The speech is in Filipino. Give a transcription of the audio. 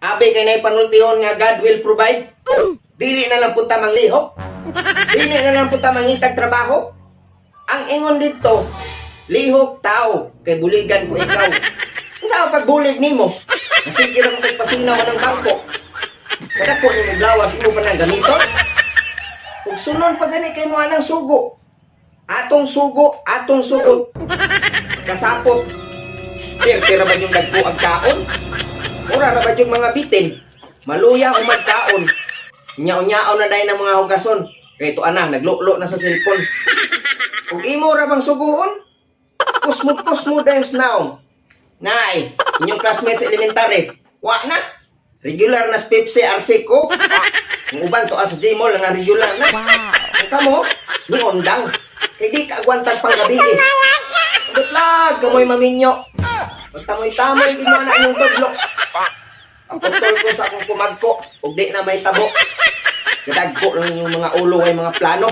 Abi kay nay panultihon nga God will provide. Dili na lang punta manglihok. Dili na lang punta mangitag trabaho. Ang ingon dito, lihok tao kay buligan ko ikaw. Unsa ang pagbulig nimo? Sige lang kay pasinaw ng bangko. Kada ko ni maglawas mo pa nang gamito. Ug sunon pa gani kay mo anang sugo. Atong sugo. Kasapot. Tira ba yung dagko ang kaon? Ora ra ba yung mga bitin? Maluya o magkaon. Nyaw-nyaw na dahil ng mga hugason. Kaya ito ana, naglulo na sa cellphone. Kung imo ra bang suguon, kusmo dance now. Nay, inyong classmates sa elementary, wa na. Regular na Pepsi RC ko. Ang uban to sa J-Mall nga regular na. Ang kamo, ni ondang. Kaya di ka agwantag pang gabi eh. Gutlag, kamoy maminyo. Tamoy-tamoy, di mo na yung tudlok. Pagputol ko sa akong kumagko, ug di na may tabo. Kadagko lang yung mga ulo ay mga plano.